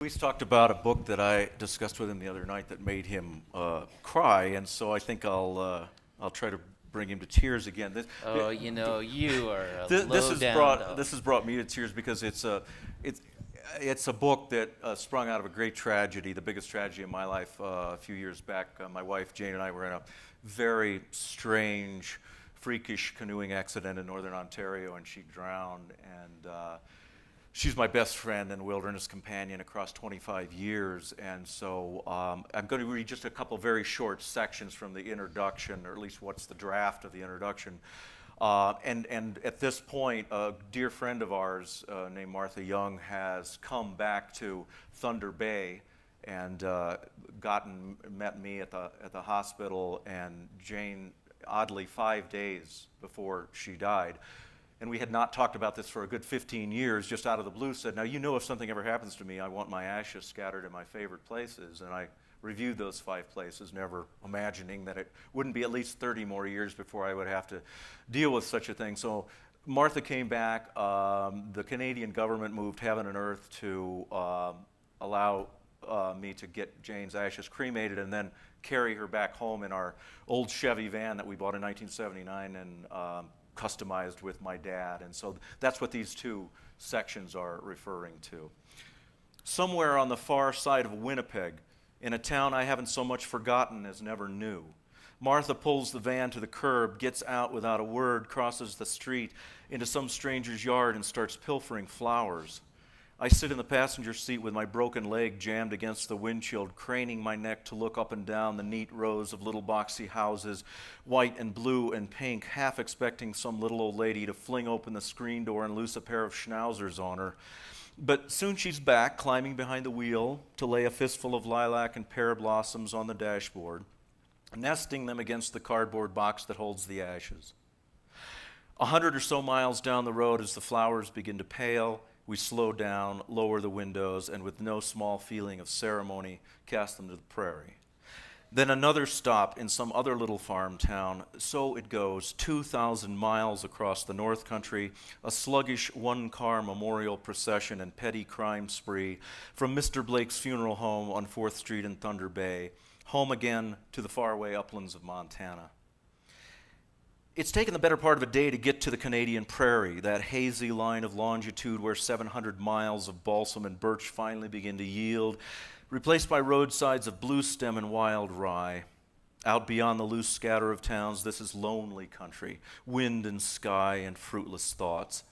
We talked about a book that I discussed with him the other night that made him cry, and so I think I'll try to bring him to tears again. Oh, you are a This low has down brought dog. this has brought me to tears because it's a book that sprung out of a great tragedy, the biggest tragedy of my life. A few years back, my wife Jane and I were in a very strange, freakish canoeing accident in northern Ontario, and she drowned. And she's my best friend and wilderness companion across 25 years. And so I'm going to read just a couple very short sections from the introduction, or at least what's the draft of the introduction. And at this point, a dear friend of ours named Martha Young has come back to Thunder Bay and met me at the hospital, and Jane, oddly, 5 days before she died. And we had not talked about this for a good 15 years, just out of the blue said, now you know if something ever happens to me, I want my ashes scattered in my favorite places. And I reviewed those 5 places, never imagining that it wouldn't be at least 30 more years before I would have to deal with such a thing. So Martha came back. The Canadian government moved heaven and earth to allow me to get Jane's ashes cremated and then carry her back home in our old Chevy van that we bought in 1979 and customized with my dad. And so that's what these 2 sections are referring to. Somewhere on the far side of Winnipeg, in a town I haven't so much forgotten as never knew, Martha pulls the van to the curb, gets out without a word, crosses the street into some stranger's yard and starts pilfering flowers. I sit in the passenger seat with my broken leg jammed against the windshield, craning my neck to look up and down the neat rows of little boxy houses, white and blue and pink, half expecting some little old lady to fling open the screen door and loose a pair of schnauzers on her. But soon she's back, climbing behind the wheel to lay a fistful of lilac and pear blossoms on the dashboard, nesting them against the cardboard box that holds the ashes. 100 or so miles down the road, as the flowers begin to pale, we slow down, lower the windows, and with no small feeling of ceremony, cast them to the prairie. Then another stop in some other little farm town. So it goes, 2,000 miles across the North Country, a sluggish one-car memorial procession and petty crime spree, from Mr. Blake's funeral home on 4th Street in Thunder Bay, home again to the faraway uplands of Montana. It's taken the better part of a day to get to the Canadian prairie, that hazy line of longitude where 700 miles of balsam and birch finally begin to yield, replaced by roadsides of blue stem and wild rye. Out beyond the loose scatter of towns, this is lonely country, wind and sky and fruitless thoughts.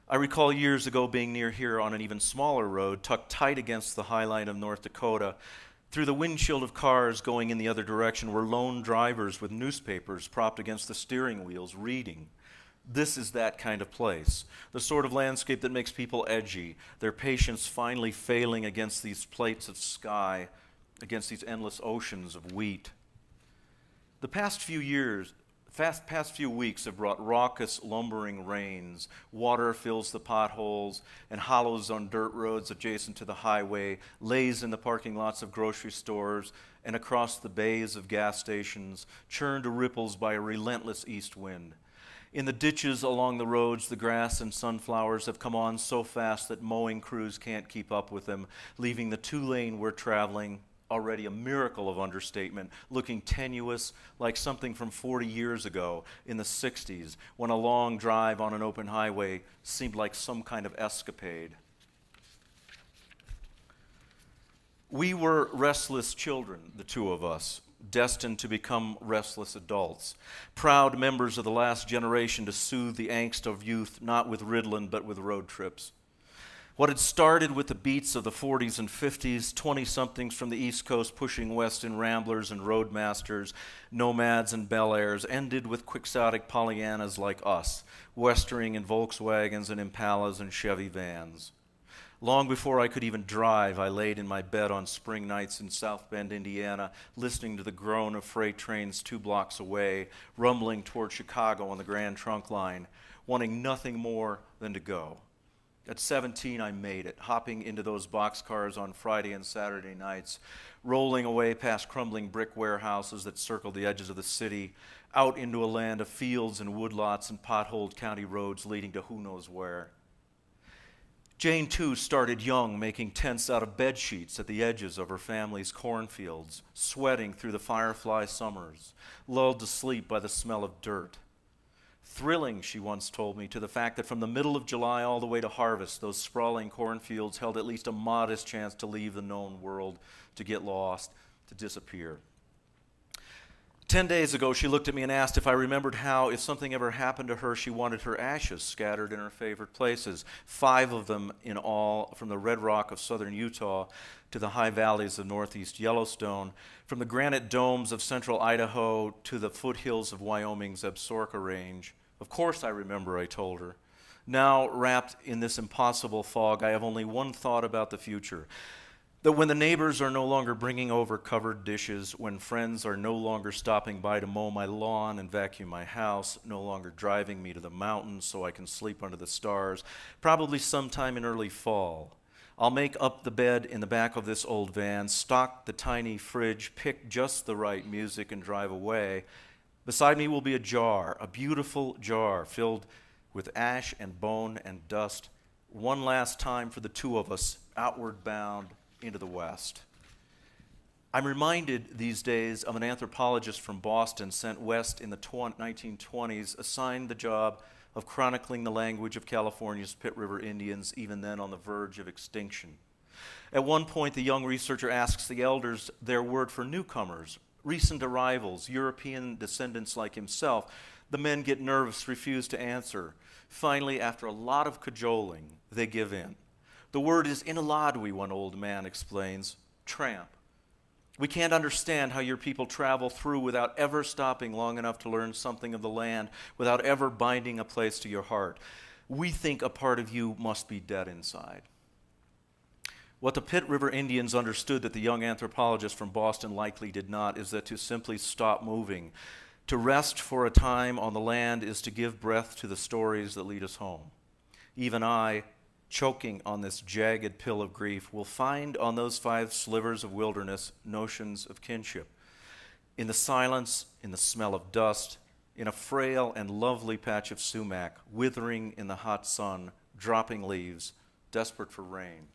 I recall years ago being near here on an even smaller road, tucked tight against the high line of North Dakota. Through the windshield of cars going in the other direction were lone drivers with newspapers propped against the steering wheels, reading. This is that kind of place, the sort of landscape that makes people edgy, their patience finally failing against these plates of sky, against these endless oceans of wheat. The past few weeks have brought raucous, lumbering rains. Water fills the potholes and hollows on dirt roads adjacent to the highway, lays in the parking lots of grocery stores, and across the bays of gas stations, churned to ripples by a relentless east wind. In the ditches along the roads, the grass and sunflowers have come on so fast that mowing crews can't keep up with them, leaving the 2-lane we're traveling, already a miracle of understatement, looking tenuous like something from 40 years ago in the 60s, when a long drive on an open highway seemed like some kind of escapade. We were restless children, the 2 of us, destined to become restless adults, proud members of the last generation to soothe the angst of youth, not with Ritalin, but with road trips. What had started with the beats of the 40s and 50s, 20-somethings from the East Coast pushing west in Ramblers and Roadmasters, Nomads and Bel Airs, ended with quixotic Pollyannas like us, westering in Volkswagens and Impalas and Chevy vans. Long before I could even drive, I laid in my bed on spring nights in South Bend, Indiana, listening to the groan of freight trains 2 blocks away, rumbling toward Chicago on the Grand Trunk Line, wanting nothing more than to go. At 17, I made it, hopping into those boxcars on Friday and Saturday nights, rolling away past crumbling brick warehouses that circled the edges of the city, out into a land of fields and woodlots and potholed county roads leading to who knows where. Jane, too, started young, making tents out of bed sheets at the edges of her family's cornfields, sweating through the firefly summers, lulled to sleep by the smell of dirt. Thrilling, she once told me, to the fact that from the middle of July all the way to harvest, those sprawling cornfields held at least a modest chance to leave the known world, to get lost, to disappear. 10 days ago, she looked at me and asked if I remembered how, if something ever happened to her, she wanted her ashes scattered in her favorite places, 5 of them in all, from the red rock of southern Utah to the high valleys of northeast Yellowstone, from the granite domes of central Idaho to the foothills of Wyoming's Absaroka Range. Of course I remember, I told her. Now, wrapped in this impossible fog, I have only one thought about the future. That when the neighbors are no longer bringing over covered dishes, when friends are no longer stopping by to mow my lawn and vacuum my house, no longer driving me to the mountains so I can sleep under the stars, probably sometime in early fall, I'll make up the bed in the back of this old van, stock the tiny fridge, pick just the right music, and drive away. Beside me will be a jar, a beautiful jar filled with ash and bone and dust, one last time for the two of us, outward bound into the West. I'm reminded these days of an anthropologist from Boston sent west in the 1920s, assigned the job of chronicling the language of California's Pit River Indians, even then on the verge of extinction. At one point, the young researcher asks the elders their word for newcomers, recent arrivals, European descendants like himself. The men get nervous, refuse to answer. Finally, after a lot of cajoling, they give in. The word is Inaladwi, one old man explains, tramp. We can't understand how your people travel through without ever stopping long enough to learn something of the land, without ever binding a place to your heart. We think a part of you must be dead inside. What the Pit River Indians understood that the young anthropologist from Boston likely did not is that to simply stop moving, to rest for a time on the land, is to give breath to the stories that lead us home. Even I, choking on this jagged pill of grief, will find on those 5 slivers of wilderness notions of kinship. In the silence, in the smell of dust, in a frail and lovely patch of sumac, withering in the hot sun, dropping leaves, desperate for rain.